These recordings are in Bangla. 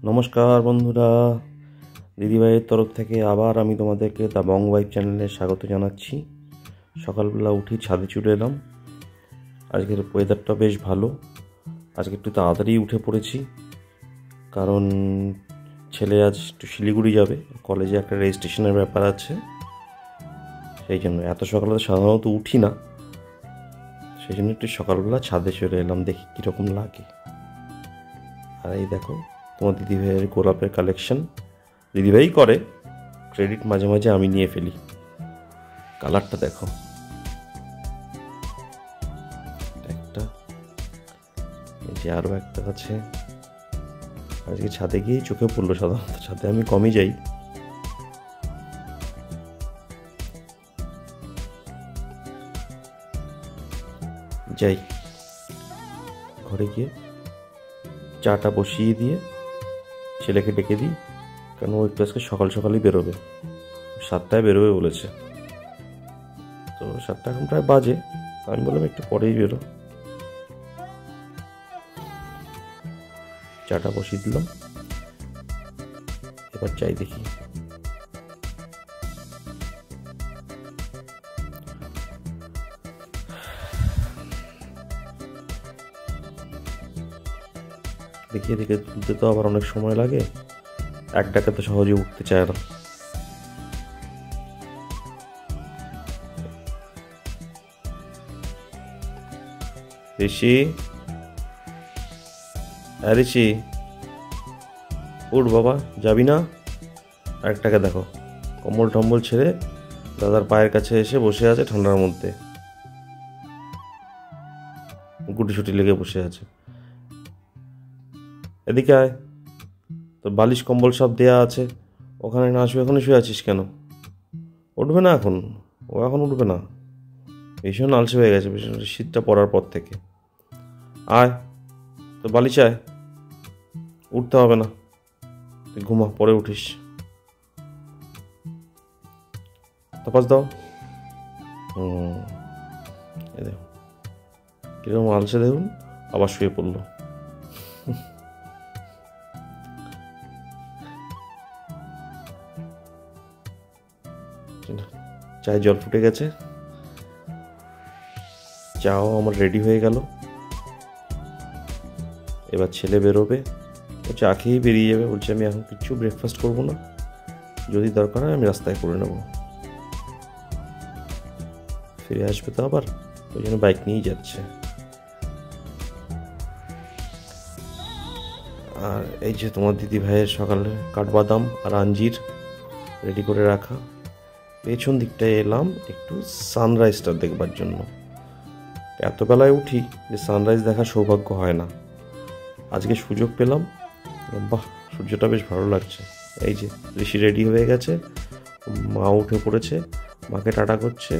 নমস্কার বন্ধুরা, দিদিভাইয়ের তরফ থেকে আবার আমি তোমাদেরকে দ্য বং ওয়াইফ চ্যানেলে স্বাগত জানাচ্ছি। সকালবেলা উঠি ছাদে চলে এলাম। আজকের ওয়েদারটা বেশ ভালো। আজকে একটু তাড়াতাড়ি উঠে পড়েছি, কারণ ছেলে আজ একটু শিলিগুড়ি যাবে, কলেজে একটা রেজিস্ট্রেশনের ব্যাপার আছে, সেই জন্য এত সকালে সাধারণত উঠি না, সেই জন্য একটু সকালবেলা ছাদে চলে এলাম, দেখি কীরকম লাগে। আর এই দেখো তোমার দিদিভাইয়ের গোলাপের কালেকশন। দিদিভাই করে, ক্রেডিট মাঝে মাঝে আমি নিয়ে ফেলি। কালারটা দেখো, একটা, এই যে আরও একটা আছে। আজকে ছাদে গিয়েই চোখে পড়লো, সাধারণত ছাদে আমি কমই যাই। যাই ঘরে গিয়ে চাটা বসিয়ে দিয়ে ছেলেকে ডেকে দিই, কারণ ও একটু আজকে সকাল সকালই বেরোবে, 7টায় বেরোবে বলেছে। তো 7টা এখন প্রায় বাজে, আমি বললাম একটু পরেই বেরো। চাটা বসিয়ে দিলাম, এবার চাই দেখি। দেখিয়ে দেখে তুলতে তো আবার অনেক সময় লাগে, এক ডাকে তো সহজে উঠতে চায় না। ঋষি, হ্যাঁ ঋষি, উঠ বাবা, যাবি না? আরেকটাকে দেখো, কম্বল টম্বল ছেড়ে দাদার পায়ের কাছে এসে বসে আছে ঠান্ডার মধ্যে, গুটি ছুটি লেগে বসে আছে। এদিকে আয়, তোর বালিশ কম্বল সব দেয়া আছে, ওখানে না শুয়ে এখনই শুয়ে আছিস কেন? উঠবে না এখন, ও এখন উঠবে না, ভীষণ আলসে হয়ে গেছে, ভীষণ শীতটা পড়ার পর থেকে। আয়, তোর বালিশ আয়, উঠতে হবে না, তুই ঘুমা, পরে উঠিস। তাপাস দাও। এ দেখুন কিরকম আলসে, দেখুন আবার শুয়ে পড়লো। চায়ে জল ফুটে গেছে, চাও আমার রেডি হয়ে গেল। এবার ছেলে বেরোবে, ও চা খেয়েই বেরিয়ে যাবে, বলছে আমি এখন কিচ্ছু ব্রেকফাস্ট করবো না, যদি দরকার হয় আমি রাস্তায় করে নেব। ফিরে আসবে তো আবার, ওই জন্য বাইক নিয়েই যাচ্ছে। আর এই যে তোমার দিদি ভাইয়ের সকালে কাঠবাদাম আর আঞ্জির রেডি করে রাখা। পেছন দিকটায় এলাম একটু সানরাইজটা দেখবার জন্য। এত বেলায় উঠি যে সানরাইজ দেখার সৌভাগ্য হয় না, আজকে সুযোগ পেলাম। বাহ, সূর্যটা বেশ ভালো লাগছে। এই যে ঋষি রেডি হয়ে গেছে, মা উঠে পড়েছে, মাকে টাটা করছে,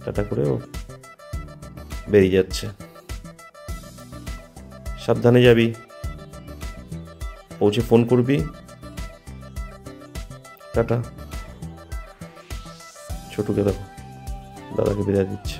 টাটা করে ও বেরিয়ে যাচ্ছে। সাবধানে যাবি, পৌঁছে ফোন করবি, টাটা। ছোটুকে দেখো, দাদাকে বিদায় দিচ্ছে।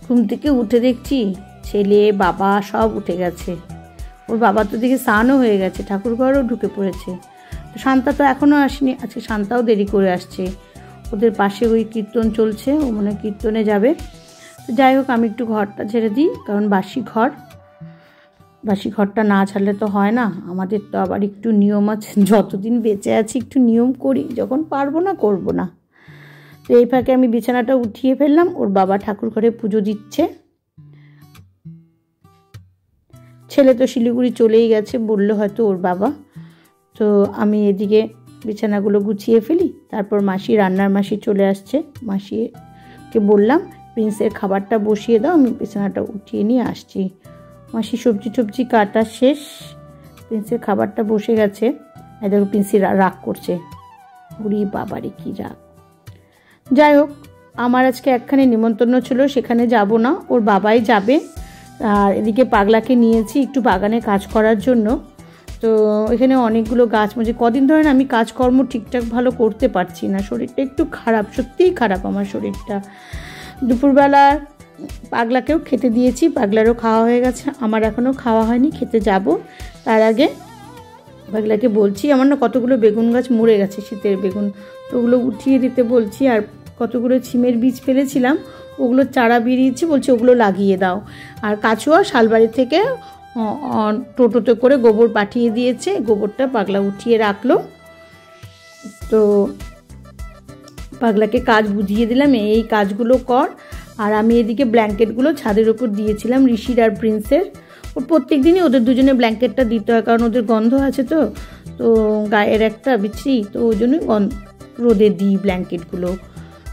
ঘুম থেকে উঠে দেখছি ছেলে বাবা সব উঠে গেছে। ওর বাবা তো দেখে স্নানও হয়ে গেছে, ঠাকুরঘরও ঢুকে পড়েছে। তো শান্তা তো এখনও আসেনি, আজকে শান্তাও দেরি করে আসছে। ওদের পাশে ওই কীর্তন চলছে, ও মনে হয় কীর্তনে যাবে। তো যাই হোক, আমি একটু ঘরটা ঝেড়ে দিই, কারণ বাসি ঘরটা না ছাড়লে তো হয় না। আমাদের তো আবার একটু নিয়ম আছে, যতদিন বেঁচে আছি একটু নিয়ম করি, যখন পারবো না করবো না। তো এই ফাঁকে আমি বিছানাটা উঠিয়ে ফেললাম। ওর বাবা ঠাকুর ঘরে পুজো দিচ্ছে। ছেলে তো শিলিগুড়ি চলেই গেছে বললো হয়তো ওর বাবা। তো আমি এদিকে বিছানাগুলো গুছিয়ে ফেলি, তারপর রান্নার মাসি চলে আসছে। মাসিকে বললাম প্রিন্সের খাবারটা বসিয়ে দাও, আমি বিছানাটা উঠিয়ে নিয়ে আসছি। মাসি সবজি কাটা শেষ, প্রিন্সের খাবারটা বসে গেছে। এই দেখো প্রিন্সি রাগ করছে, বুড়ি বাবারই কি রাগ। যাই হোক, আমার আজকে একখানে নিমন্ত্রণ ছিল, সেখানে যাব না, ওর বাবাই যাবে। আর এদিকে পাগলাকে নিয়েছি একটু বাগানে কাজ করার জন্য। তো এখানে অনেকগুলো গাছ, কদিন ধরে আমি কাজকর্ম ঠিকঠাক ভালো করতে পারছি না, শরীরটা একটু খারাপ, সত্যিই খারাপ আমার শরীরটা। দুপুরবেলা পাগলাকেও খেতে দিয়েছি, পাগলারও খাওয়া হয়ে গেছে, আমার এখনও খাওয়া হয়নি, খেতে যাব। তার আগে পাগলাকে বলছি, আমার না কতগুলো বেগুন গাছ মরে গেছে, শীতের বেগুন, তো ওগুলো উঠিয়ে দিতে বলছি। আর কতগুলো ছিমের বীজ ফেলেছিলাম, ওগুলো চারা বেরিয়েছে, বলছে ওগুলো লাগিয়ে দাও। আর কাছুয়া শালবাড়ি থেকে টোটোতে করে গোবর পাঠিয়ে দিয়েছে, গোবরটা পাগলা উঠিয়ে রাখলো। তো পাগলাকে কাজ বুঝিয়ে দিলাম, এই কাজগুলো কর। আর আমি এদিকে ব্ল্যাঙ্কেটগুলো ছাদের ওপর দিয়েছিলাম, ঋষির আর প্রিন্সের। ওর প্রত্যেক দিনই ওদের দুজনে ব্ল্যাঙ্কেটটা দিতে হয়, কারণ ওদের গন্ধ আছে, তো গায়ের একটা বিচ্ছিরি, তো ওই জন্যই রোদে দিই ব্ল্যাঙ্কেটগুলো,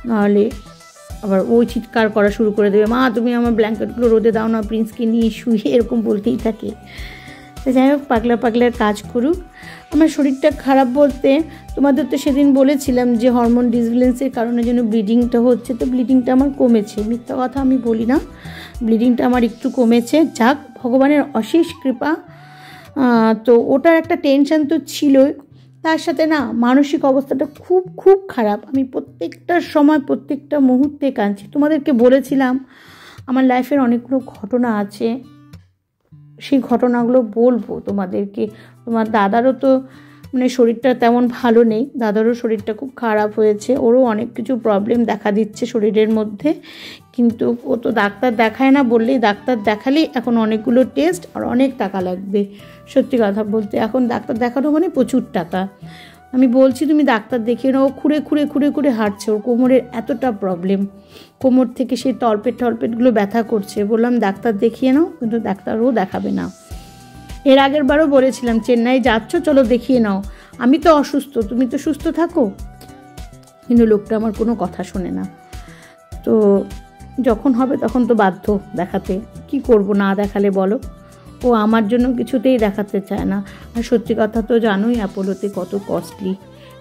নাহলে আবার ওই চিৎকার করা শুরু করে দেবে, মা তুমি আমার ব্ল্যাঙ্কেটগুলো রোদে দাও না, প্রিন্সকে নিয়ে শুয়ে, এরকম বলতেই থাকে। তো যাই হোক, পাগলার কাজ করুক। আমার শরীরটা খারাপ বলতে, তোমাদের তো সেদিন বলেছিলাম যে হরমোন ডিসব্যালেন্সের কারণে যেন ব্লিডিংটা হচ্ছে, তো ব্লিডিংটা আমার কমেছে, মিথ্যা কথা আমি বলি না, ব্লিডিংটা আমার একটু কমেছে, যাক ভগবানের অশেষ কৃপা। তো ওটার একটা টেনশন তো ছিলই, তার সাথে না মানসিক অবস্থাটা খুব খুব খারাপ। আমি প্রত্যেকটা সময় প্রত্যেকটা মুহূর্তে কাঁদছি। তোমাদেরকে বলেছিলাম আমার লাইফের অনেকগুলো ঘটনা আছে, সেই ঘটনাগুলো বলবো তোমাদেরকে। তোমার দাদারও তো মানে শরীরটা তেমন ভালো নেই, দাদারও শরীরটা খুব খারাপ হয়েছে, ওরও অনেক কিছু প্রবলেম দেখা দিচ্ছে শরীরের মধ্যে, কিন্তু ও তো ডাক্তার দেখায় না, বললেই ডাক্তার দেখালেই এখন অনেকগুলো টেস্ট আর অনেক টাকা লাগবে। সত্যি কথা বলতে এখন ডাক্তার দেখানো মানে প্রচুর টাকা। আমি বলছি তুমি ডাক্তার দেখিয়ে নাও, খুঁড়ে খুঁড়ে খুঁড়ে খুঁড়ে হাঁটছে, ওর কোমরের এতটা প্রবলেম, কোমর থেকে সেই টলপেটগুলো ব্যথা করছে। বললাম ডাক্তার দেখিয়ে নাও, কিন্তু ডাক্তারও দেখাবে না। এর আগের বারও বলেছিলাম চেন্নাই যাচ্ছ, চলো দেখিয়ে নাও, আমি তো অসুস্থ, তুমি তো সুস্থ থাকো, কিন্তু লোকটা আমার কোনো কথা শোনে না। তো যখন হবে তখন তো বাধ্য দেখাতে, কি করব না দেখালে বলো। ও আমার জন্য কিছুতেই দেখাতে চায় না। আর সত্যি কথা তো জানোই অ্যাপোলোতে কত কস্টলি,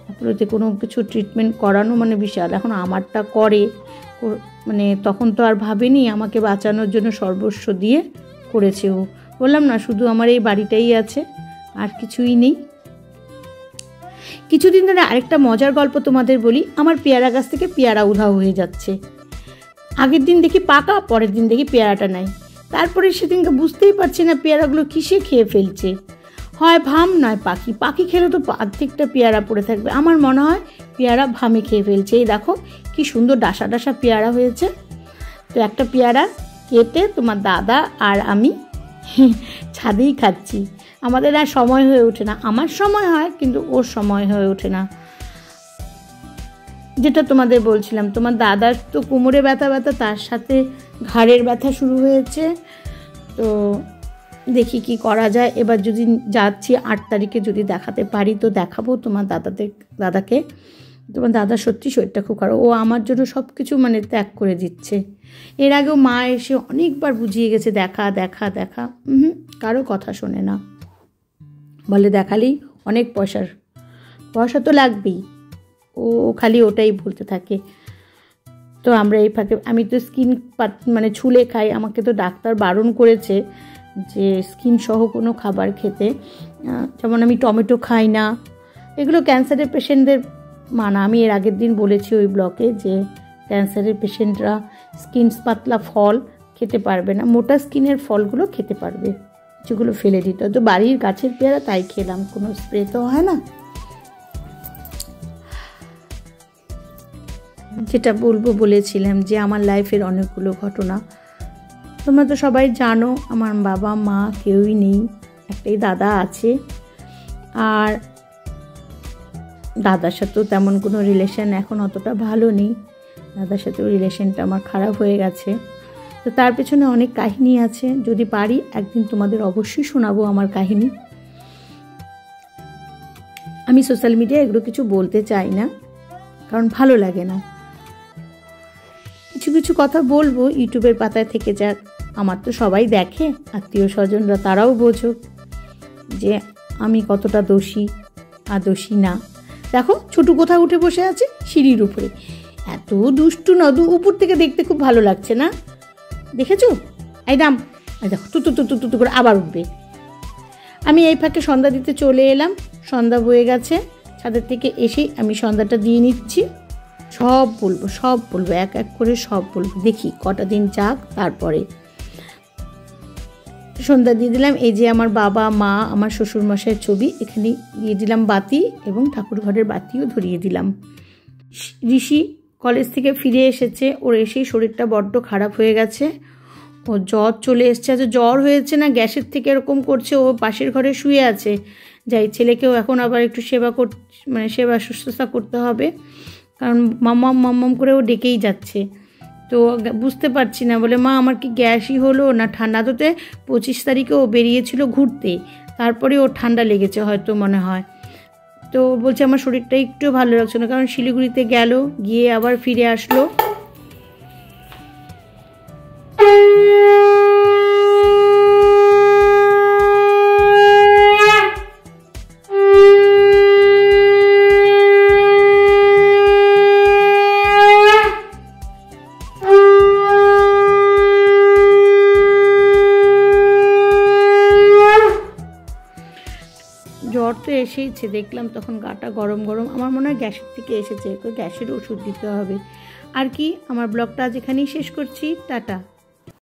অ্যাপোলোতে কোনো কিছু ট্রিটমেন্ট করানো মানে বিশাল। এখন আমারটা করে, মানে তখন তো আর ভাবেনি, আমাকে বাঁচানোর জন্য সর্বস্ব দিয়ে করেছে ও। বললাম না শুধু আমার এই বাড়িটাই আছে, আর কিছুই নেই। কিছুদিন ধরে আরেকটা মজার গল্প তোমাদের বলি। আমার পেয়ারা গাছ থেকে পেয়ারা উধাও হয়ে যাচ্ছে, আগের দিন দেখি পাকা, পরের দিন দেখি পেয়ারাটা নাই। তারপরে সেদিনকে বুঝতেই পারছি না পেয়ারাগুলো কিসে খেয়ে ফেলছে, হয় ভাম নয় পাখি, পাখি খেলে তো অর্ধেকটা পেয়ারা পড়ে থাকবে, আমার মনে হয় পেয়ারা ভামে খেয়ে ফেলছে। এই দেখো কি সুন্দর ডাসা ডাসা পেয়ারা হয়েছে। তো একটা পেয়ারা কেটে তোমার দাদা আর আমি ছাদেই খাচ্ছি। আমাদের আর সময় হয়ে ওঠে না, আমার সময় হয় কিন্তু ওর সময় হয়ে ওঠে না। যেটা তোমাদের বলছিলাম, তোমার দাদার তো কোমরে ব্যথা, তার সাথে ঘাড়ের ব্যথা শুরু হয়েছে। তো দেখি কি করা যায়। এবার যদি যাচ্ছি 8 তারিখে, যদি দেখাতে পারি তো দেখাবো তোমার দাদাকে। তোমার দাদা সত্যি শরীরটা খুব খারাপ, ও আমার জন্য সব কিছু মানে ত্যাগ করে দিচ্ছে। এর আগেও মা এসে অনেকবার বুঝিয়ে গেছে দেখা দেখা দেখা, কারো কথা শোনে না, বলে দেখালেই অনেক পয়সা তো লাগবেই, ও খালি ওটাই বলতে থাকে। তো আমরা এই ফাঁকে, আমি তো স্কিন মানে ছুলে খাই, আমাকে তো ডাক্তার বারণ করেছে যে স্কিন সহ কোনো খাবার খেতে, যেমন আমি টমেটো খাই না, এগুলো ক্যান্সারের পেশেন্টদের মানা। আমি এর আগের দিন বলেছি ওই ব্লকে যে ক্যান্সারের পেশেন্টরা স্কিন পাতলা ফল খেতে পারবে না, মোটা স্কিনের ফলগুলো খেতে পারবে, যেগুলো ফেলে দিতে হয়। তো বাড়ির গাছের পেয়ারা তাই খেলাম, কোনো স্প্রে তো হয় না। যেটা বলেছিলাম যে আমার লাইফের অনেকগুলো ঘটনা, তোমরা তো সবাই জানো আমার বাবা মা কেউই নেই, একটাই দাদা আছে। আর দাদার সাথেও তেমন কোনো রিলেশন এখন অতটা ভালো নেই, দাদার সাথেও রিলেশনটা আমার খারাপ হয়ে গেছে। তো তার পেছনে অনেক কাহিনী আছে, যদি পারি একদিন তোমাদের অবশ্যই শোনাবো আমার কাহিনী। আমি সোশ্যাল মিডিয়ায় এগুলো কিছু বলতে চাই না, কারণ ভালো লাগে না। কিছু কিছু কথা বলবো ইউটিউবের পাতায় থেকে যাক, আমার তো সবাই দেখে, আত্মীয় স্বজনরা, তারাও বোঝুক যে আমি কতটা দোষী আর দোষী না। দেখো ছোটু কোথাও উঠে বসে আছে সিঁড়ির উপরে, এত দুষ্টু নদু, উপর থেকে দেখতে খুব ভালো লাগছে না, দেখেছো? এই দাম, দেখো তু করে আবার উঠবে। আমি এই ফাঁকে সন্ধ্যা দিতে চলে এলাম, সন্ধ্যা হয়ে গেছে, ছাদের থেকে এসেই আমি সন্ধ্যাটা দিয়ে নিচ্ছি। সব বলবো এক এক করে সব বলবো, দেখি কটা দিন যাক তারপরে। সন্ধ্যা দিয়ে দিলাম। এই যে আমার বাবা, মা, আমার শ্বশুরমশাইয়ের ছবি, এখানে দিয়ে দিলাম বাতি এবং ঠাকুর ঘরের বাতিও ধরিয়ে দিলাম। ঋষি কলেজ থেকে ফিরে এসেছে, ওর এসেই শরীরটা বড্ড খারাপ হয়ে গেছে, ও জ্বর চলে এসছে। আচ্ছা জ্বর হয়েছে না গ্যাসের থেকে এরকম করছে, ও পাশের ঘরে শুয়ে আছে। যাই, ছেলেকেও এখন আবার একটু সেবা শুশ্রূষা করতে হবে, কারণ মাম্মাম করে ও ডেকেই যাচ্ছে। তো বুঝতে পারছি না, বলে মা আমার কি গ্যাসই হলো না ঠান্ডা। তোতে 25 তারিখে ও বেরিয়েছিল ঘুরতে, তারপরে ওর ঠান্ডা লেগেছে হয়তো মনে হয়। তো বলছে আমার শরীরটা একটু ভালো লাগছে না, কারণ শিলিগুড়িতে গেল, গিয়ে আবার ফিরে আসলো। জ্বর তো এসেইছে, দেখলাম তখন গাটা গরম গরম, আমার মনে হয় গ্যাসের থেকে এসেছে, গ্যাসের ওষুধ দিতে হবে। আর কি, আমার ব্লগটা আজ এখানেই শেষ করছি, টাটা।